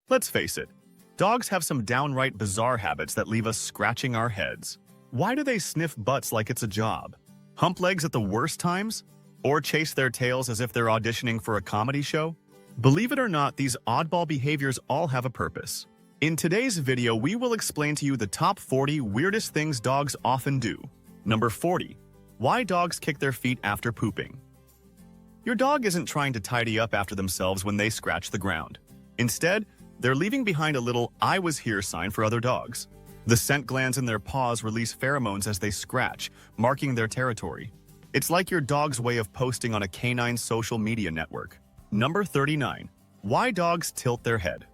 Let's face it, dogs have some downright bizarre habits that leave us scratching our heads. Why do they sniff butts like it's a job? Hump legs at the worst times? Or chase their tails as if they're auditioning for a comedy show? Believe it or not, these oddball behaviors all have a purpose. In today's video, we will explain to you the top 40 weirdest things dogs often do. Number 40. Why dogs kick their feet after pooping. Your dog isn't trying to tidy up after themselves when they scratch the ground. Instead, they're leaving behind a little "I was here" sign for other dogs. The scent glands in their paws release pheromones as they scratch, marking their territory. It's like your dog's way of posting on a canine social media network. Number 39. Why dogs tilt their head.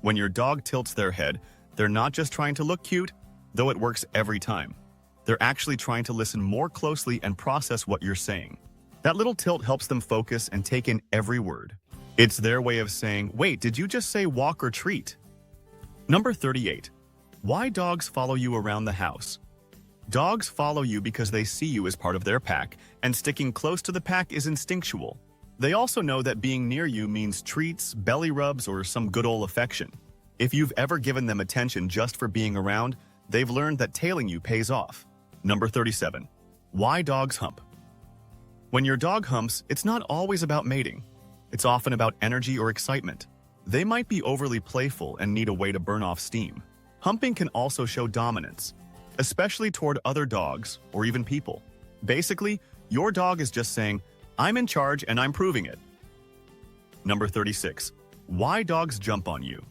When your dog tilts their head, they're not just trying to look cute, though it works every time. They're actually trying to listen more closely and process what you're saying. That little tilt helps them focus and take in every word. It's their way of saying, "Wait, did you just say walk or treat?" Number 38. Why dogs follow you around the house. Dogs follow you because they see you as part of their pack, and sticking close to the pack is instinctual. They also know that being near you means treats, belly rubs, or some good old affection. If you've ever given them attention just for being around, they've learned that tailing you pays off. Number 37. Why dogs hump. When your dog humps, it's not always about mating. It's often about energy or excitement. They might be overly playful and need a way to burn off steam. Humping can also show dominance, especially toward other dogs or even people. Basically, your dog is just saying, "I'm in charge and I'm proving it." Number 36. Why dogs jump on you.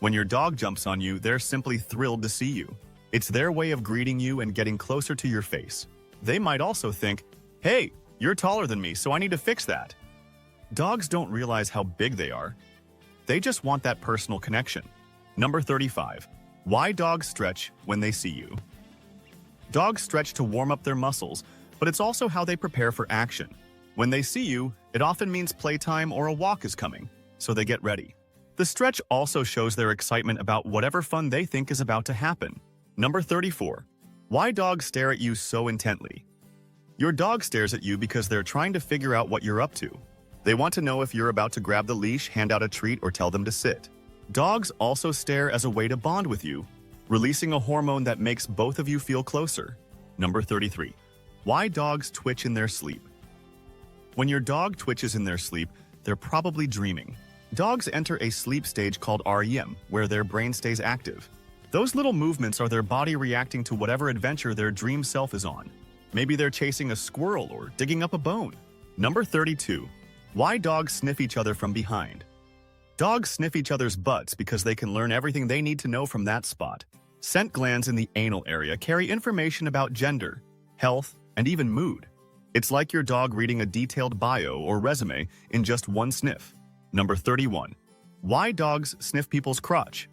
When your dog jumps on you, they're simply thrilled to see you. It's their way of greeting you and getting closer to your face. They might also think, "Hey, you're taller than me, so I need to fix that." Dogs don't realize how big they are. They just want that personal connection. Number 35. Why dogs stretch when they see you. Dogs stretch to warm up their muscles, but it's also how they prepare for action. When they see you, it often means playtime or a walk is coming, so they get ready. The stretch also shows their excitement about whatever fun they think is about to happen. Number 34. Why dogs stare at you so intently. Your dog stares at you because they're trying to figure out what you're up to. They want to know if you're about to grab the leash, hand out a treat, or tell them to sit. Dogs also stare as a way to bond with you, releasing a hormone that makes both of you feel closer. Number 33. Why dogs twitch in their sleep. When your dog twitches in their sleep, they're probably dreaming. Dogs enter a sleep stage called REM, where their brain stays active. Those little movements are their body reacting to whatever adventure their dream self is on. Maybe they're chasing a squirrel or digging up a bone. Number 32. Why dogs sniff each other from behind. Dogs sniff each other's butts because they can learn everything they need to know from that spot. Scent glands in the anal area carry information about gender, health, and even mood. It's like your dog reading a detailed bio or resume in just one sniff. Number 31. Why dogs sniff people's crotch.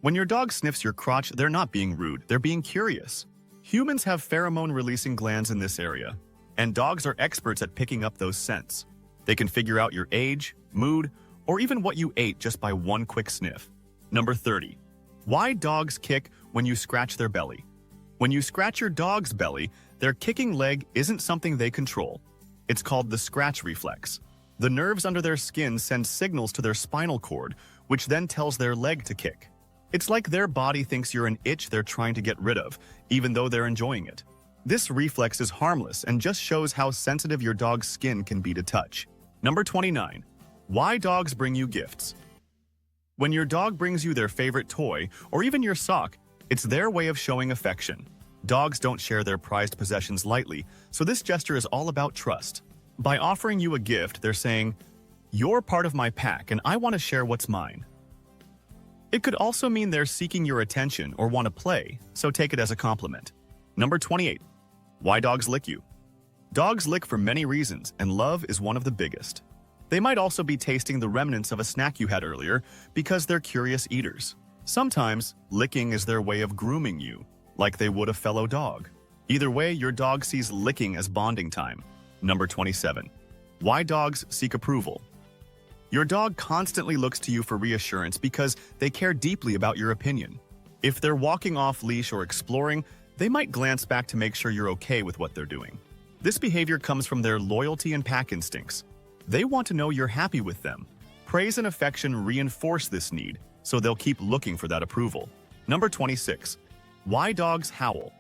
When your dog sniffs your crotch, they're not being rude, they're being curious. Humans have pheromone-releasing glands in this area, and dogs are experts at picking up those scents. They can figure out your age, mood, or even what you ate just by one quick sniff. Number 30. Why dogs kick when you scratch their belly. When you scratch your dog's belly, their kicking leg isn't something they control. It's called the scratch reflex. The nerves under their skin send signals to their spinal cord, which then tells their leg to kick. It's like their body thinks you're an itch they're trying to get rid of, even though they're enjoying it. This reflex is harmless and just shows how sensitive your dog's skin can be to touch. Number 29. Why dogs bring you gifts. When your dog brings you their favorite toy, or even your sock, it's their way of showing affection. Dogs don't share their prized possessions lightly, so this gesture is all about trust. By offering you a gift, they're saying, "You're part of my pack and I want to share what's mine." It could also mean they're seeking your attention or want to play, so take it as a compliment. Number 28. Why dogs lick you. Dogs lick for many reasons, and love is one of the biggest. They might also be tasting the remnants of a snack you had earlier because they're curious eaters. Sometimes, licking is their way of grooming you, like they would a fellow dog. Either way, your dog sees licking as bonding time. Number 27. Why dogs seek approval. Your dog constantly looks to you for reassurance because they care deeply about your opinion. If they're walking off leash or exploring, they might glance back to make sure you're okay with what they're doing. This behavior comes from their loyalty and pack instincts. They want to know you're happy with them. Praise and affection reinforce this need, so they'll keep looking for that approval. Number 26. Why dogs howl?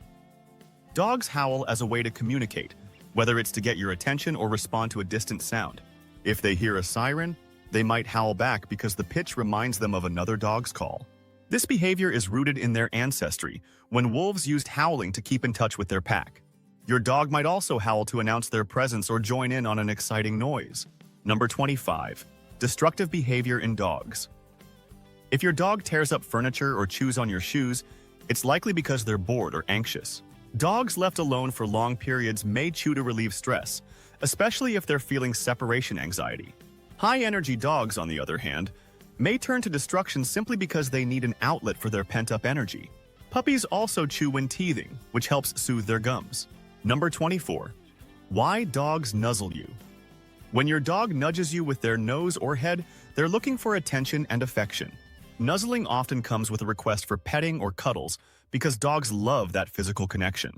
Dogs howl as a way to communicate, whether it's to get your attention or respond to a distant sound. If they hear a siren, they might howl back because the pitch reminds them of another dog's call. This behavior is rooted in their ancestry, when wolves used howling to keep in touch with their pack. Your dog might also howl to announce their presence or join in on an exciting noise. Number 25. Destructive behavior in dogs. If your dog tears up furniture or chews on your shoes, it's likely because they're bored or anxious. Dogs left alone for long periods may chew to relieve stress, especially if they're feeling separation anxiety. High-energy dogs, on the other hand, may turn to destruction simply because they need an outlet for their pent-up energy. Puppies also chew when teething, which helps soothe their gums. Number 24. Why dogs nuzzle you? When your dog nudges you with their nose or head, they're looking for attention and affection. Nuzzling often comes with a request for petting or cuddles because dogs love that physical connection.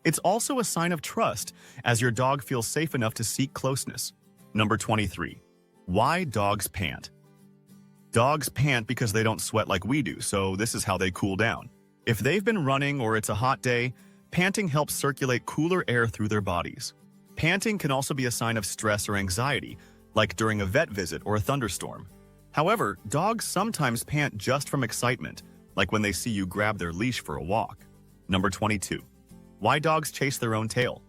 It's also a sign of trust, as your dog feels safe enough to seek closeness. Number 23. Why dogs pant? Dogs pant because they don't sweat like we do, so this is how they cool down. If they've been running or it's a hot day, panting helps circulate cooler air through their bodies. Panting can also be a sign of stress or anxiety, like during a vet visit or a thunderstorm. However, dogs sometimes pant just from excitement, like when they see you grab their leash for a walk. Number 22. Why dogs chase their own tail?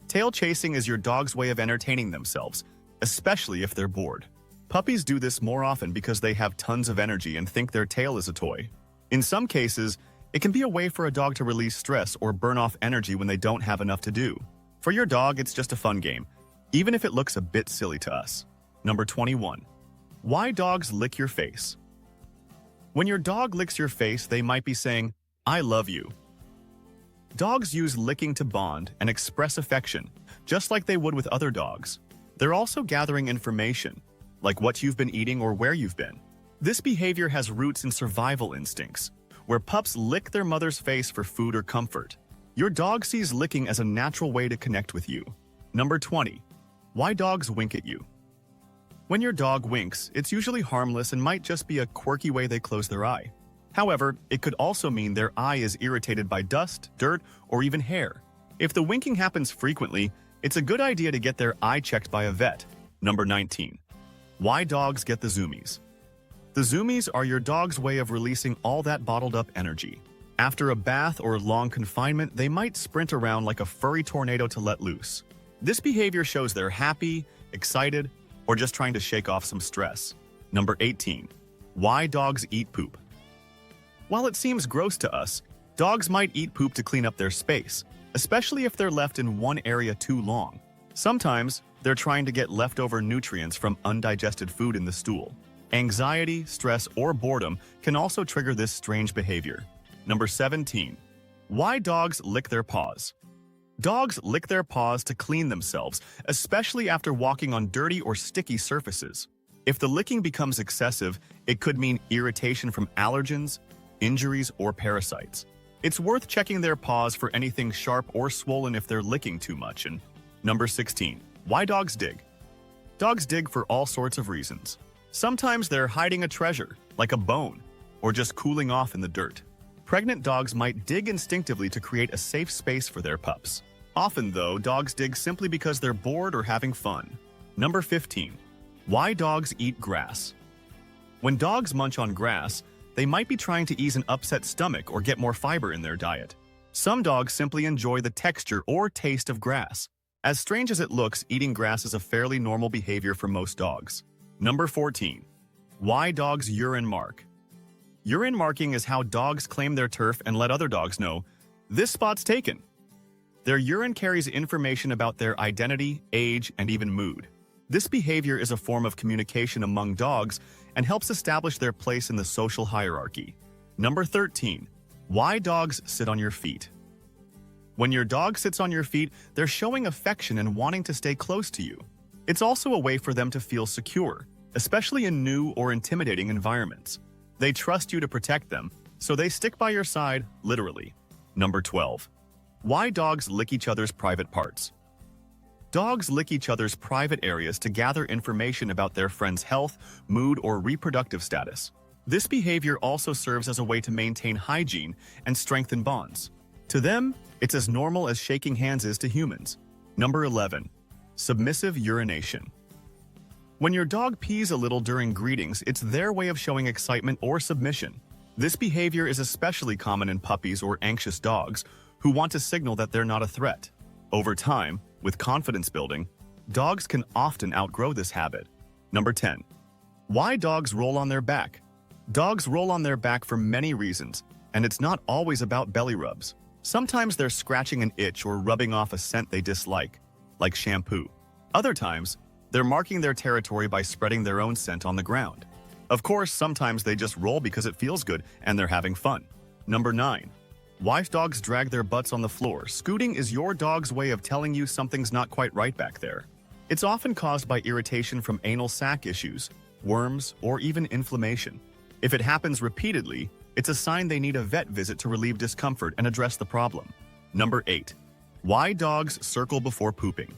Tail chasing is your dog's way of entertaining themselves, especially if they're bored. Puppies do this more often because they have tons of energy and think their tail is a toy. In some cases, it can be a way for a dog to release stress or burn off energy when they don't have enough to do. For your dog, it's just a fun game, even if it looks a bit silly to us. Number 21. Why dogs lick your face? When your dog licks your face, they might be saying, "I love you." Dogs use licking to bond and express affection, just like they would with other dogs. They're also gathering information, like what you've been eating or where you've been. This behavior has roots in survival instincts, where pups lick their mother's face for food or comfort. Your dog sees licking as a natural way to connect with you. Number 20. Why dogs wink at you? When your dog winks, it's usually harmless and might just be a quirky way they close their eye. However, it could also mean their eye is irritated by dust, dirt, or even hair. If the winking happens frequently, it's a good idea to get their eye checked by a vet. Number 19. Why dogs get the zoomies? The zoomies are your dog's way of releasing all that bottled up energy. After a bath or long confinement, they might sprint around like a furry tornado to let loose. This behavior shows they're happy, excited, or just trying to shake off some stress. Number 18. Why dogs eat poop? While it seems gross to us, dogs might eat poop to clean up their space, especially if they're left in one area too long. Sometimes, they're trying to get leftover nutrients from undigested food in the stool. Anxiety, stress, or boredom can also trigger this strange behavior. Number 17. Why dogs lick their paws? Dogs lick their paws to clean themselves, especially after walking on dirty or sticky surfaces. If the licking becomes excessive, it could mean irritation from allergens, injuries, or parasites. It's worth checking their paws for anything sharp or swollen if they're licking too much. And number 16. Why dogs dig? Dogs dig for all sorts of reasons. Sometimes they're hiding a treasure, like a bone, or just cooling off in the dirt. Pregnant dogs might dig instinctively to create a safe space for their pups. Often, though, dogs dig simply because they're bored or having fun. Number 15. Why dogs eat grass? When dogs munch on grass, they might be trying to ease an upset stomach or get more fiber in their diet. Some dogs simply enjoy the texture or taste of grass. As strange as it looks, eating grass is a fairly normal behavior for most dogs. Number 14. Why dogs urine mark? Urine marking is how dogs claim their turf and let other dogs know, "This spot's taken." Their urine carries information about their identity, age, and even mood. This behavior is a form of communication among dogs and helps establish their place in the social hierarchy. Number 13. Why dogs sit on your feet? When your dog sits on your feet, they're showing affection and wanting to stay close to you. It's also a way for them to feel secure, especially in new or intimidating environments. They trust you to protect them, so they stick by your side, literally. Number 12. Why dogs lick each other's private parts? Dogs lick each other's private areas to gather information about their friend's health, mood, or reproductive status. This behavior also serves as a way to maintain hygiene and strengthen bonds. To them, it's as normal as shaking hands is to humans. Number 11. Submissive urination. When your dog pees a little during greetings, it's their way of showing excitement or submission. This behavior is especially common in puppies or anxious dogs who want to signal that they're not a threat. Over time, with confidence building, dogs can often outgrow this habit. Number 10. Why dogs roll on their back. Dogs roll on their back for many reasons, and it's not always about belly rubs. Sometimes they're scratching an itch or rubbing off a scent they dislike, like shampoo. Other times, they're marking their territory by spreading their own scent on the ground. Of course, sometimes they just roll because it feels good and they're having fun. Number 9. Why dogs drag their butts on the floor. Scooting is your dog's way of telling you something's not quite right back there. It's often caused by irritation from anal sac issues, worms, or even inflammation. If it happens repeatedly, it's a sign they need a vet visit to relieve discomfort and address the problem. Number 8. Why dogs circle before pooping.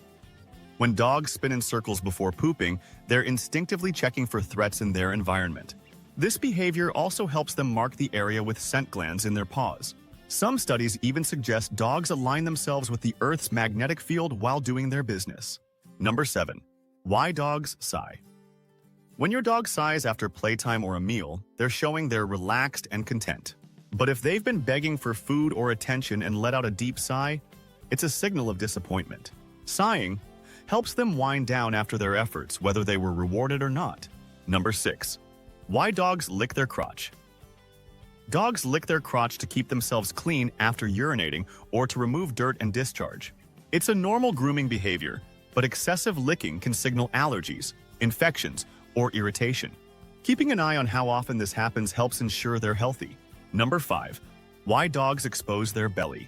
When dogs spin in circles before pooping, they're instinctively checking for threats in their environment. This behavior also helps them mark the area with scent glands in their paws. Some studies even suggest dogs align themselves with the Earth's magnetic field while doing their business. Number 7. Why dogs sigh. When your dog sighs after playtime or a meal, they're showing they're relaxed and content. But if they've been begging for food or attention and let out a deep sigh, it's a signal of disappointment. Sighing helps them wind down after their efforts, whether they were rewarded or not. Number 6. Why dogs lick their crotch. Dogs lick their crotch to keep themselves clean after urinating or to remove dirt and discharge. It's a normal grooming behavior, but excessive licking can signal allergies, infections, or irritation. Keeping an eye on how often this happens helps ensure they're healthy. Number 5. Why dogs expose their belly.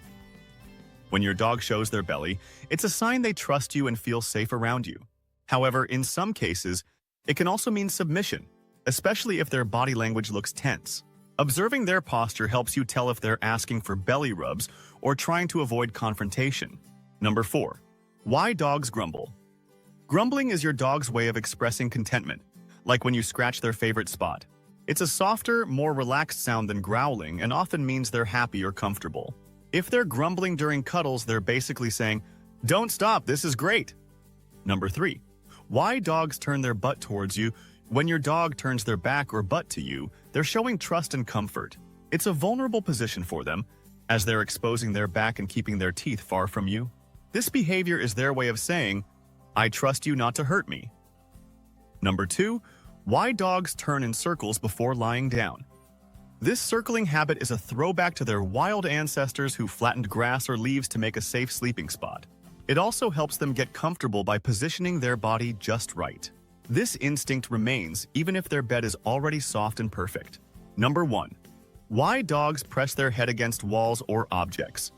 When your dog shows their belly, it's a sign they trust you and feel safe around you. However, in some cases, it can also mean submission, especially if their body language looks tense. Observing their posture helps you tell if they're asking for belly rubs or trying to avoid confrontation. Number 4. Why dogs grumble. Grumbling is your dog's way of expressing contentment, like when you scratch their favorite spot. It's a softer, more relaxed sound than growling and often means they're happy or comfortable. If they're grumbling during cuddles, they're basically saying, "Don't stop, this is great." Number 3. Why dogs turn their butt towards you. When your dog turns their back or butt to you, they're showing trust and comfort. It's a vulnerable position for them, as they're exposing their back and keeping their teeth far from you. This behavior is their way of saying, "I trust you not to hurt me." Number 2. Why dogs turn in circles before lying down. This circling habit is a throwback to their wild ancestors who flattened grass or leaves to make a safe sleeping spot. It also helps them get comfortable by positioning their body just right. This instinct remains even if their bed is already soft and perfect. Number 1. Why dogs press their head against walls or objects.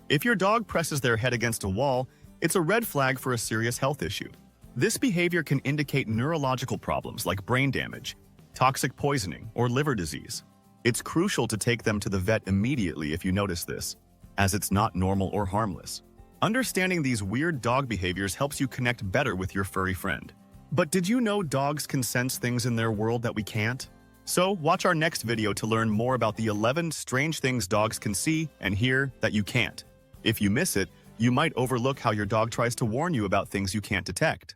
If your dog presses their head against a wall, it's a red flag for a serious health issue. This behavior can indicate neurological problems like brain damage, toxic poisoning, or liver disease. It's crucial to take them to the vet immediately if you notice this, as it's not normal or harmless. Understanding these weird dog behaviors helps you connect better with your furry friend. But did you know dogs can sense things in their world that we can't? So watch our next video to learn more about the 11 strange things dogs can see and hear that you can't. If you miss it, you might overlook how your dog tries to warn you about things you can't detect.